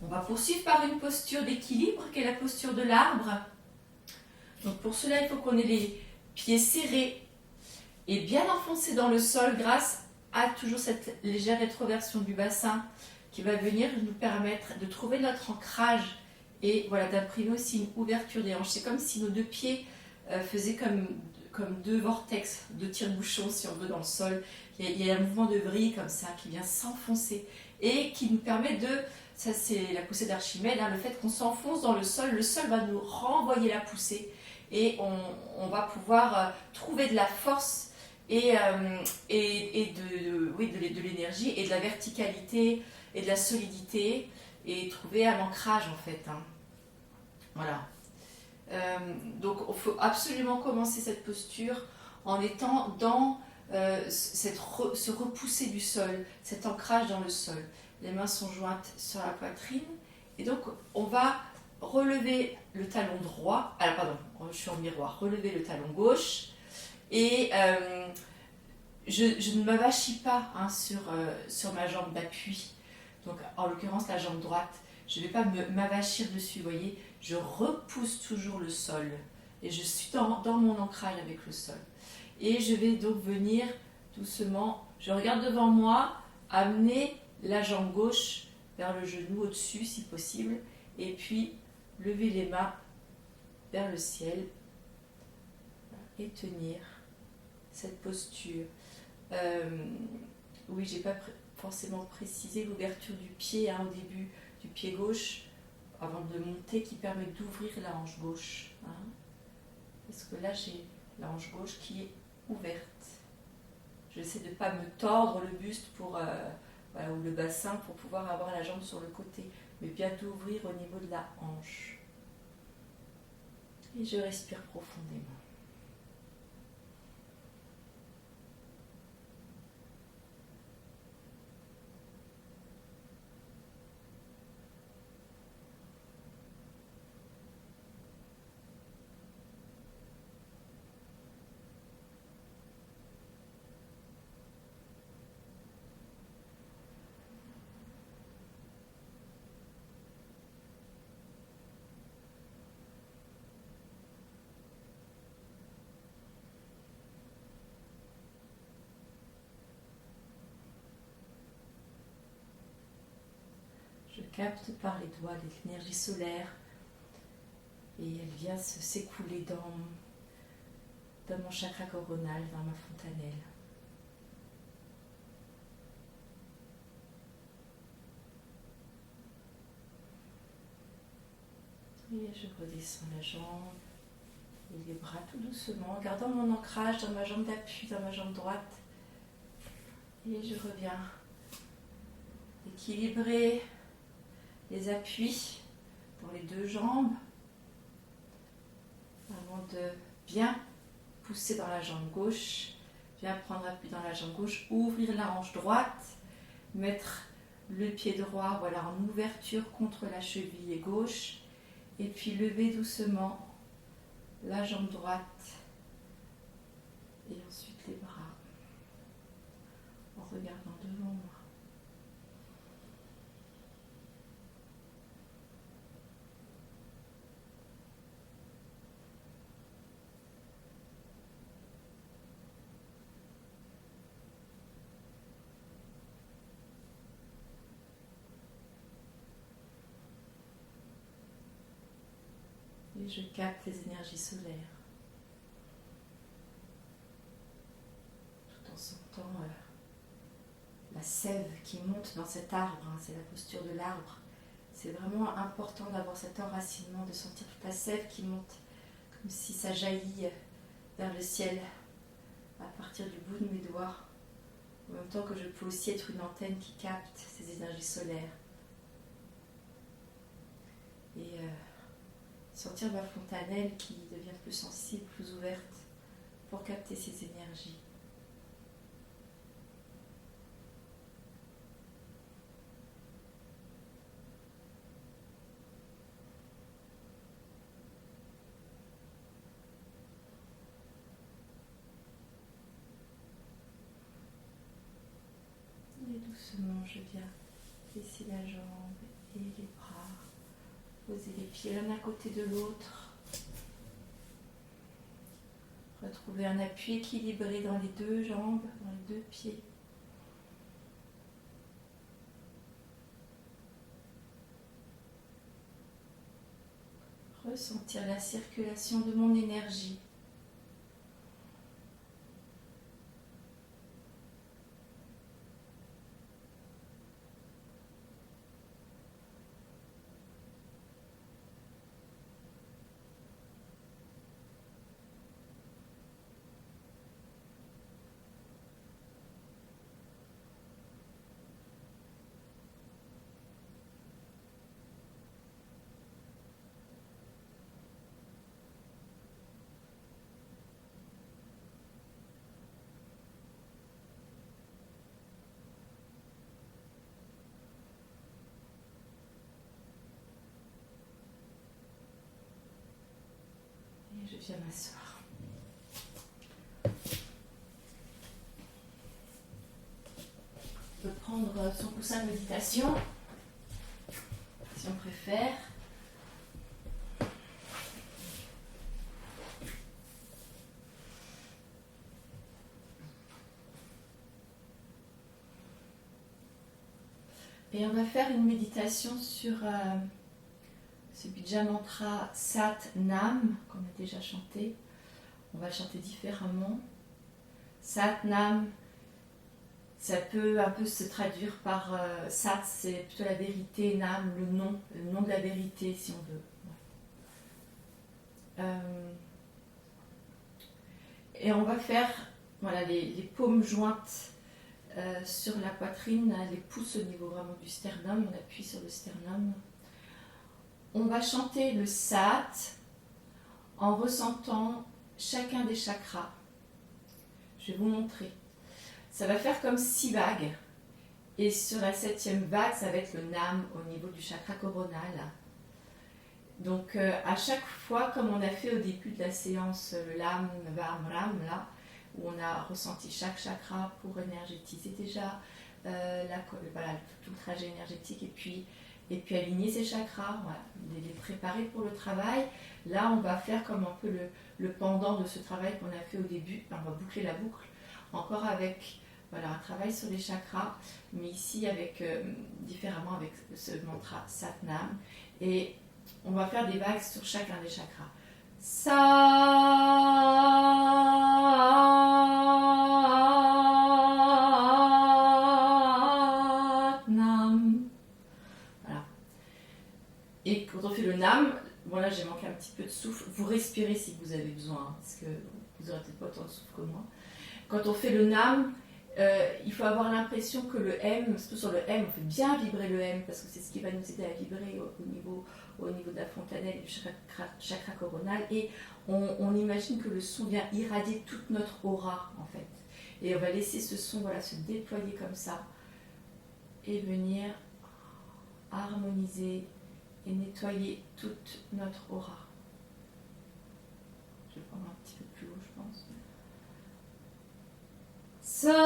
On va poursuivre par une posture d'équilibre qui est la posture de l'arbre. Donc pour cela, il faut qu'on ait les pieds serrés et bien enfoncés dans le sol grâce à toujours cette légère rétroversion du bassin qui va venir nous permettre de trouver notre ancrage et voilà, d'imprimer aussi une ouverture des hanches. C'est comme si nos deux pieds faisaient comme deux vortex, deux tire-bouchons si on veut dans le sol. Il y a un mouvement de vrille comme ça qui vient s'enfoncer et qui nous permet de, ça c'est la poussée d'Archimède, hein, le fait qu'on s'enfonce dans le sol va nous renvoyer la poussée et on va pouvoir trouver de la force et de l'énergie et de la verticalité et de la solidité et trouver un ancrage en fait. Hein. Voilà. Donc il faut absolument commencer cette posture en étant dans se repousser du sol, cet ancrage dans le sol. Les mains sont jointes sur la poitrine et donc on va relever le talon droit, alors pardon, je suis en miroir, relever le talon gauche et je ne m'avachis pas hein, sur ma jambe d'appui, donc en l'occurrence la jambe droite, je ne vais pas m'avachir dessus, vous voyez, je repousse toujours le sol et je suis dans mon ancrage avec le sol. Et je vais donc venir doucement, je regarde devant moi, amener la jambe gauche vers le genou au-dessus si possible, et puis lever les mains vers le ciel et tenir cette posture. Oui, j'ai pas forcément précisé l'ouverture du pied hein, au début, du pied gauche, avant de monter, qui permet d'ouvrir la hanche gauche. Hein, parce que là, j'ai la hanche gauche qui est ouverte. J'essaie de ne pas me tordre le buste voilà, ou le bassin pour pouvoir avoir la jambe sur le côté, mais bien d'ouvrir au niveau de la hanche. Et je respire profondément. Je capte par les doigts l'énergie solaire et elle vient s'écouler dans mon chakra coronal, dans ma fontanelle. Et je redescends la jambe et les bras tout doucement, en gardant mon ancrage dans ma jambe d'appui, dans ma jambe droite. Et je reviens équilibrer les appuis dans les deux jambes avant de bien pousser dans la jambe gauche, bien prendre appui dans la jambe gauche, ouvrir la hanche droite, mettre le pied droit voilà, en ouverture contre la cheville gauche et puis lever doucement la jambe droite et ensuite les bras en regardant devant moi. Et je capte les énergies solaires tout en sentant la sève qui monte dans cet arbre, hein, c'est la posture de l'arbre. C'est vraiment important d'avoir cet enracinement, de sentir toute la sève qui monte comme si ça jaillit vers le ciel à partir du bout de mes doigts, en même temps que je peux aussi être une antenne qui capte ces énergies solaires. Et sentir ma fontanelle qui devient plus sensible, plus ouverte pour capter ces énergies. Et doucement, je viens Laissez la jambe et les bras. Posez les pieds l'un à côté de l'autre. Retrouvez un appui équilibré dans les deux jambes, dans les deux pieds. Ressentir la circulation de mon énergie. Je viens m'asseoir. On peut prendre son coussin de méditation, si on préfère. Et on va faire une méditation sur ce Bija Mantra Sat Nam, qu'on a déjà chanté. On va le chanter différemment. Sat Nam, ça peut un peu se traduire par Sat, c'est plutôt la vérité, Nam, le nom de la vérité, si on veut. Et on va faire voilà, les paumes jointes sur la poitrine, les pouces au niveau vraiment du sternum, on appuie sur le sternum. On va chanter le Sat en ressentant chacun des chakras. Je vais vous montrer. Ça va faire comme 6 vagues. Et sur la 7e vague, ça va être le Nam au niveau du chakra coronal. Donc à chaque fois, comme on a fait au début de la séance, le Lam, Vam, Ram, là, où on a ressenti chaque chakra pour énergétiser déjà voilà, tout le trajet énergétique et puis aligner ces chakras, voilà, les préparer pour le travail. Là, on va faire comme un peu le pendant de ce travail qu'on a fait au début. On va boucler la boucle, encore avec voilà, un travail sur les chakras, mais ici avec différemment avec ce mantra Satnam. Et on va faire des vagues sur chacun des chakras. Satnam. Voilà. Et quand on fait le Nam, voilà, j'ai manqué un petit peu de souffle. Vous respirez si vous avez besoin, parce que vous n'aurez peut-être pas autant de souffle que moi. Quand on fait le Nam, il faut avoir l'impression que le M, surtout sur le M, on fait bien vibrer le M, parce que c'est ce qui va nous aider à vibrer au niveau de la fontanelle et du chakra coronal. Et on imagine que le son vient irradier toute notre aura, en fait. Et on va laisser ce son voilà, se déployer comme ça, et venir harmoniser et nettoyer toute notre aura. Je vais prendre un petit peu plus haut, je pense. Satnam.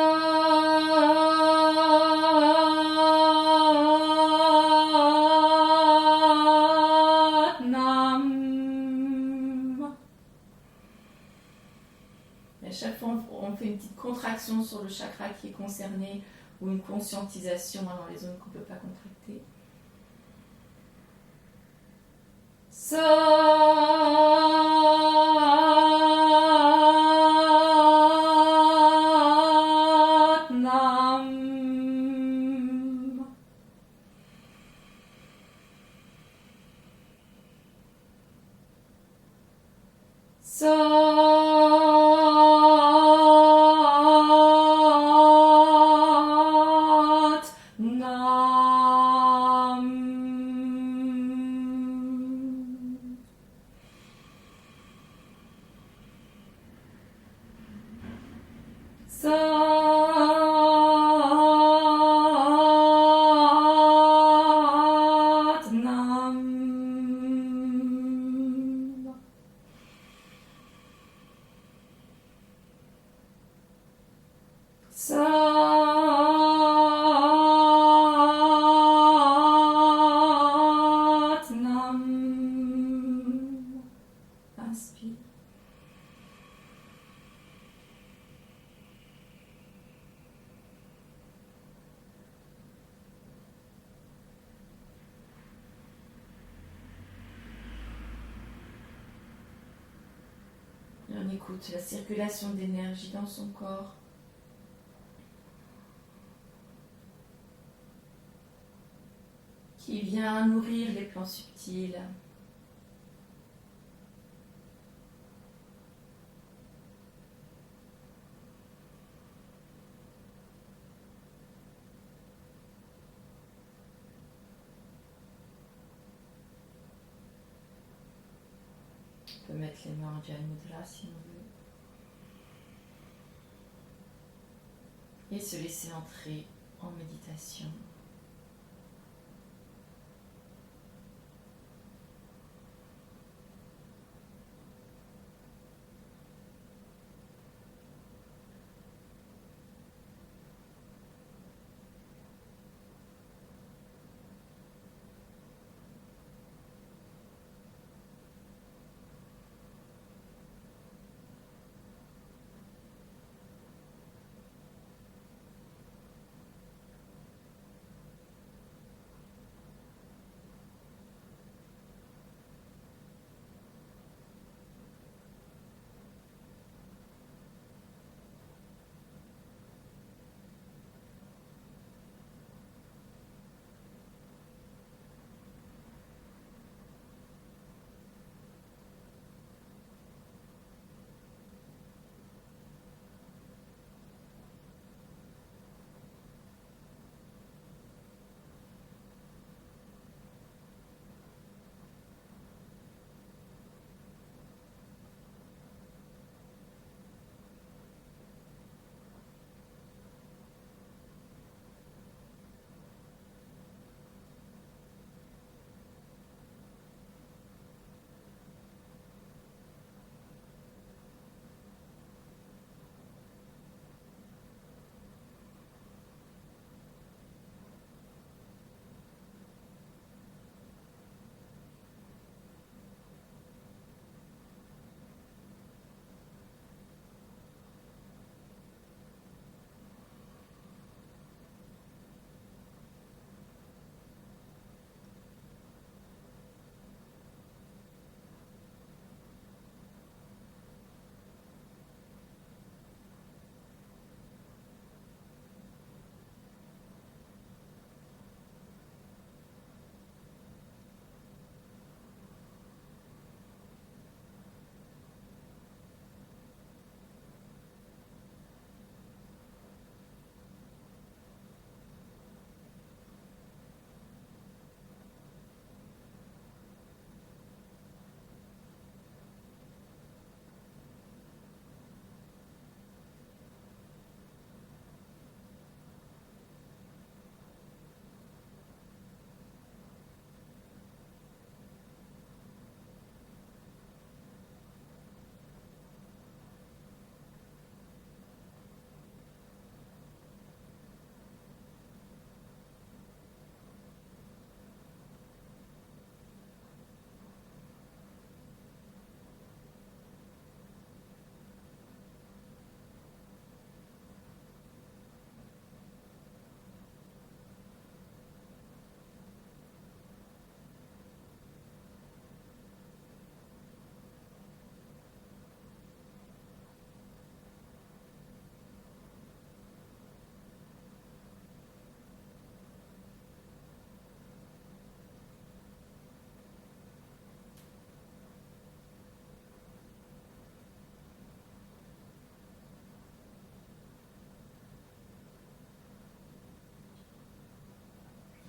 Et à chaque fois, on fait une petite contraction sur le chakra qui est concerné ou une conscientisation dans les zones qu'on ne peut pas contracter. Satnam. Satnam. On écoute la circulation d'énergie dans son corps. Qui vient nourrir les plans subtils. On peut mettre les mains en Jai Mudra si on veut. Et se laisser entrer en méditation.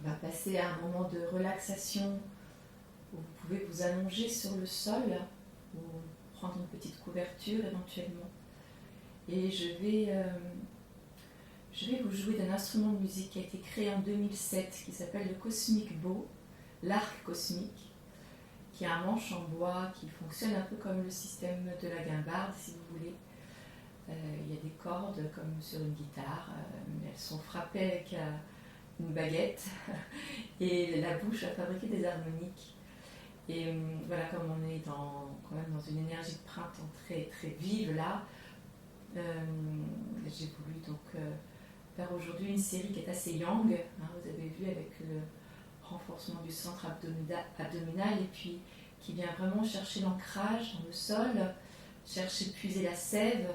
On va passer à un moment de relaxation où vous pouvez vous allonger sur le sol ou prendre une petite couverture éventuellement. Et je vais vous jouer d'un instrument de musique qui a été créé en 2007 qui s'appelle le Cosmic Bow, l'arc cosmique, qui a un manche en bois qui fonctionne un peu comme le système de la guimbarde si vous voulez. Il y a des cordes comme sur une guitare, mais elles sont frappées avec une baguette et la bouche a fabriqué des harmoniques. Et voilà, comme on est quand même dans une énergie de printemps très, très vive là, j'ai voulu donc faire aujourd'hui une série qui est assez yang, hein, vous avez vu, avec le renforcement du centre abdominal et puis qui vient vraiment chercher l'ancrage dans le sol chercher puiser la sève,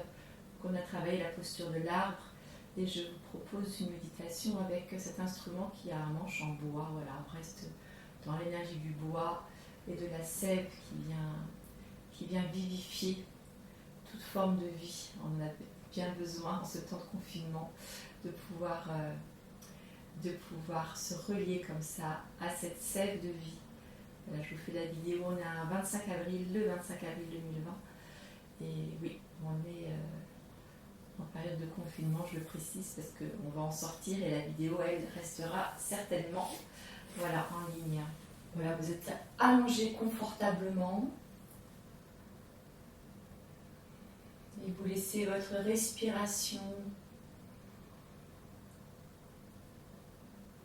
qu'on a travaillé la posture de l'arbre. Et je vous propose une méditation avec cet instrument qui a un manche en bois. Voilà, on reste dans l'énergie du bois et de la sève qui vient vivifier toute forme de vie. On a bien besoin en ce temps de confinement de pouvoir se relier comme ça à cette sève de vie. Voilà, je vous fais la vidéo, on est le 25 avril 2020. Et oui, on est en période de confinement, je le précise, parce qu'on va en sortir et la vidéo, elle, restera certainement en ligne. Voilà, vous êtes allongé confortablement. Et vous laissez votre respiration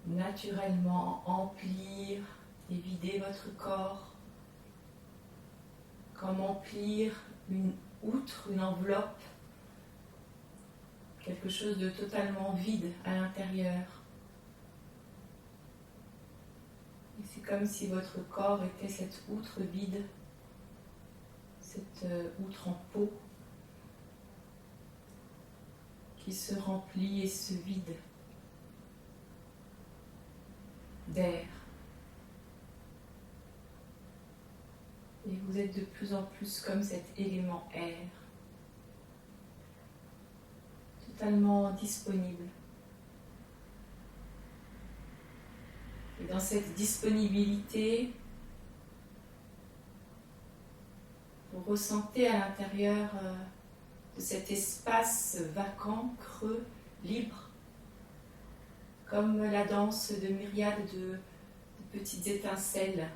naturellement emplir et vider votre corps, comme emplir une outre, une enveloppe, quelque chose de totalement vide à l'intérieur. Et c'est comme si votre corps était cette outre vide, cette outre en peau qui se remplit et se vide d'air. Et vous êtes de plus en plus comme cet élément air, totalement disponible. Et dans cette disponibilité, vous ressentez à l'intérieur de cet espace vacant, creux, libre, comme la danse de myriades de petites étincelles,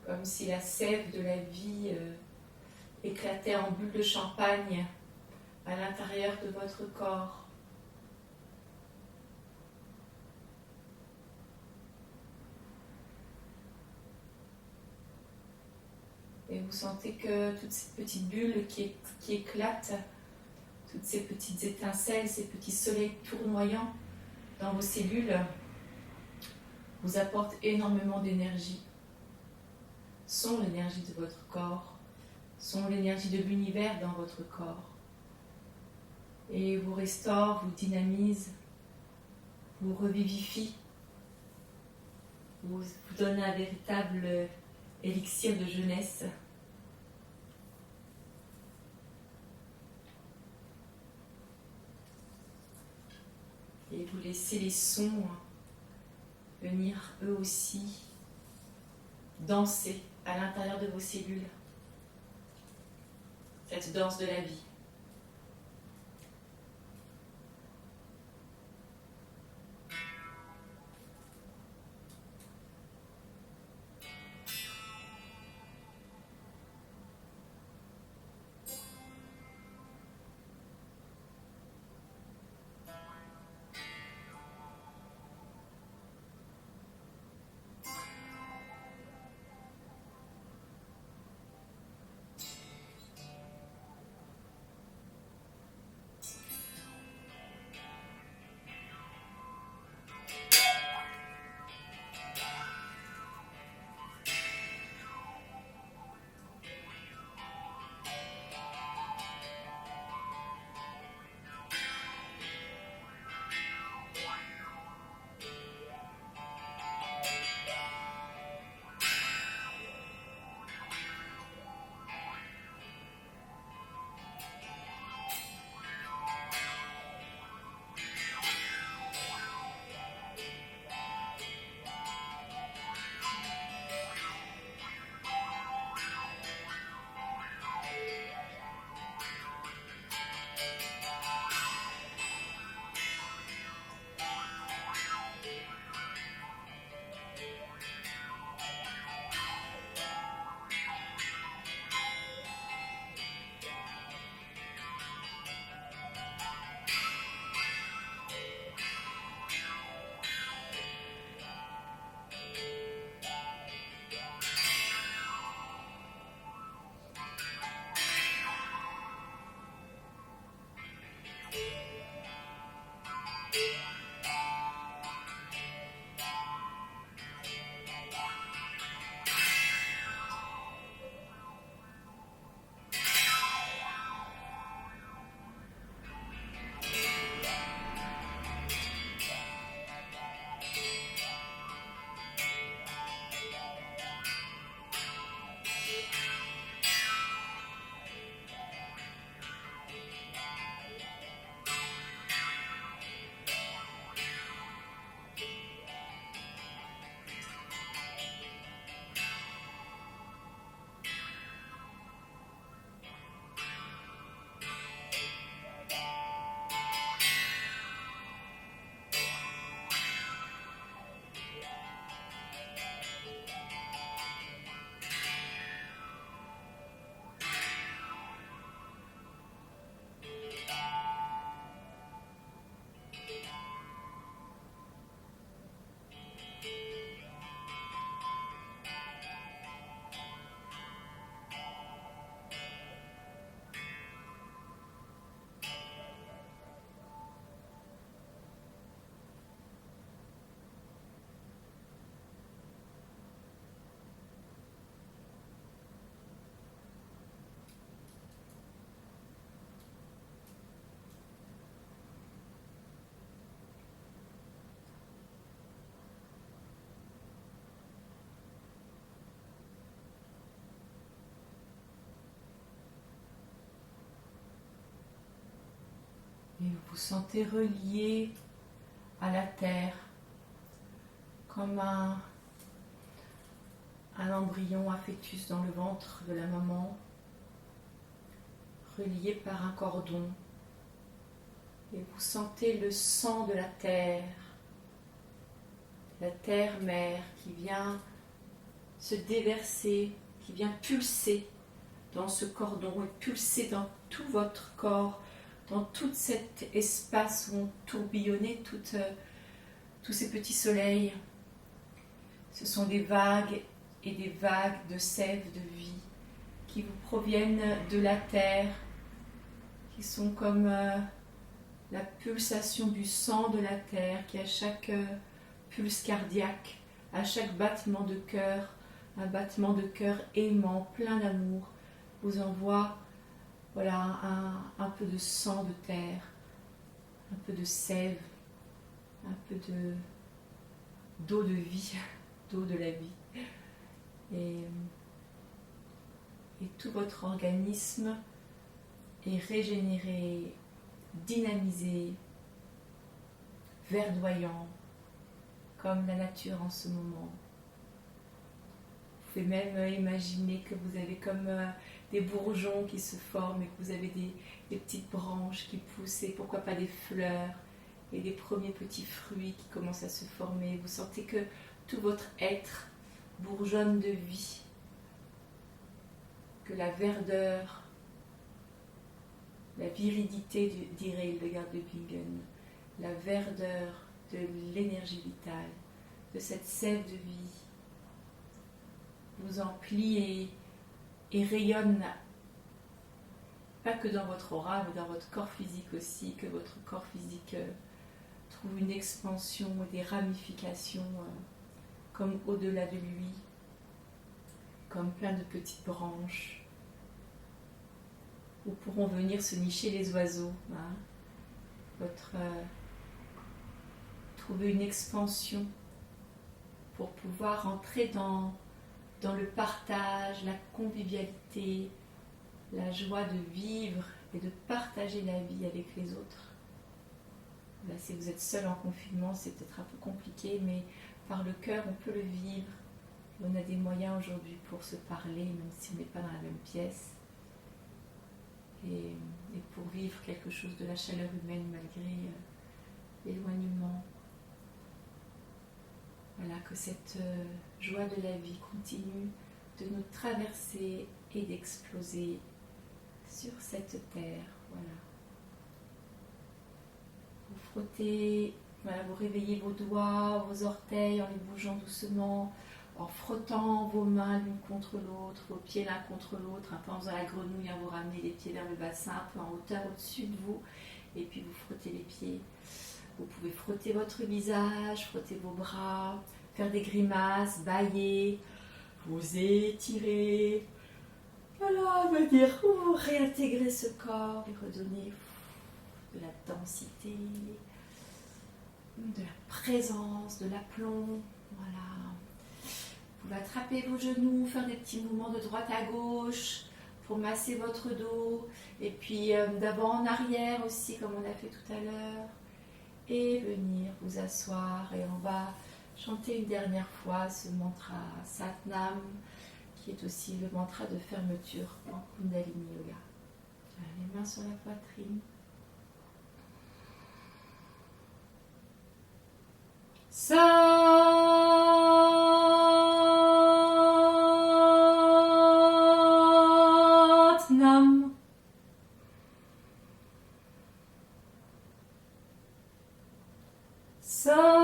comme si la sève de la vie éclatait en bulles de champagne à l'intérieur de votre corps. Et vous sentez que toutes ces petites bulles qui éclatent, toutes ces petites étincelles, ces petits soleils tournoyants dans vos cellules vous apportent énormément d'énergie, sont l'énergie de votre corps, sont l'énergie de l'univers dans votre corps. Et vous restaurent, vous dynamisent, vous revivifient, vous donnent un véritable élixir de jeunesse. Et vous laissez les sons venir eux aussi danser à l'intérieur de vos cellules. Cette danse de la vie. vous vous sentez relié à la terre, comme un embryon, un fœtus dans le ventre de la maman, relié par un cordon. Et vous sentez le sang de la terre mère qui vient se déverser, qui vient pulser dans ce cordon et pulser dans tout votre corps, dans tout cet espace où ont tourbillonné tous ces petits soleils. Ce sont des vagues et des vagues de sève de vie qui vous proviennent de la terre, qui sont comme la pulsation du sang de la terre qui à chaque pulse cardiaque, à chaque battement de cœur, un battement de cœur aimant, plein d'amour, vous envoie voilà, un peu de sang de terre, un peu de sève, un peu d'eau de vie, d'eau de la vie. Et tout votre organisme est régénéré, dynamisé, verdoyant, comme la nature en ce moment. Vous pouvez même imaginer que vous avez comme des bourgeons qui se forment et que vous avez des petites branches qui poussent et pourquoi pas des fleurs et des premiers petits fruits qui commencent à se former. Vous sentez que tout votre être bourgeonne de vie, que la verdeur, la viridité, dirait Hildegard de Bingen, la verdeur de l'énergie vitale, de cette sève de vie, vous emplit et rayonne, pas que dans votre aura, mais dans votre corps physique aussi, que votre corps physique trouve une expansion et des ramifications comme au-delà de lui, comme plein de petites branches où pourront venir se nicher les oiseaux. Trouver une expansion pour pouvoir entrer dans le partage, la convivialité, la joie de vivre et de partager la vie avec les autres. Là, si vous êtes seul en confinement, c'est peut-être un peu compliqué, mais par le cœur, on peut le vivre. On a des moyens aujourd'hui pour se parler, même si on n'est pas dans la même pièce. Et pour vivre quelque chose de la chaleur humaine malgré l'éloignement. Voilà, que cette joie de la vie continue de nous traverser et d'exploser sur cette terre. Voilà. Vous frottez, voilà, vous réveillez vos doigts, vos orteils en les bougeant doucement, en frottant vos mains l'une contre l'autre, vos pieds l'un contre l'autre, un peu en faisant la grenouille, vous ramenez les pieds vers le bassin, un peu en hauteur au-dessus de vous, et puis vous frottez les pieds. Vous pouvez frotter votre visage, frotter vos bras, faire des grimaces, bâiller, vous étirer. Voilà, venir réintégrer ce corps, lui redonner de la densité, de la présence, de l'aplomb. Voilà. Vous pouvez attraper vos genoux, faire des petits mouvements de droite à gauche pour masser votre dos, et puis d'avant en arrière aussi, comme on a fait tout à l'heure. Et venir vous asseoir et on va chanter une dernière fois ce mantra Satnam qui est aussi le mantra de fermeture en Kundalini Yoga. Les mains sur la poitrine. Satnam. Satnam.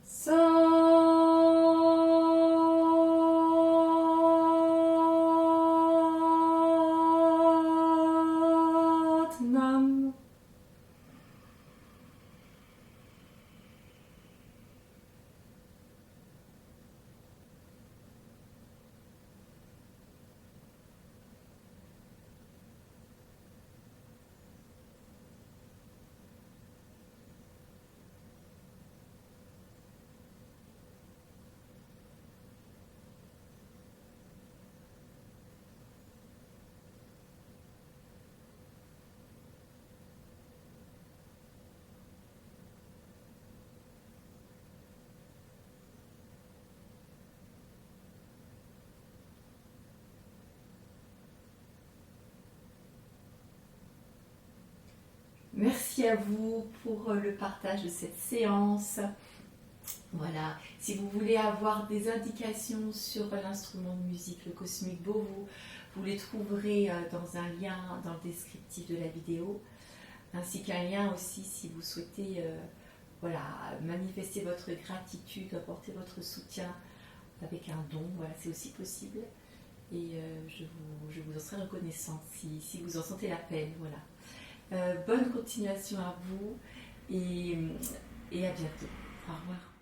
Satnam. merci à vous pour le partage de cette séance. Voilà, si vous voulez avoir des indications sur l'instrument de musique, le Cosmic Bow, vous les trouverez dans un lien dans le descriptif de la vidéo, ainsi qu'un lien aussi si vous souhaitez voilà, manifester votre gratitude, apporter votre soutien avec un don, voilà, c'est aussi possible. Et je vous en serai reconnaissante si vous en sentez l'appel. Voilà. Bonne continuation à vous et à bientôt. Au revoir.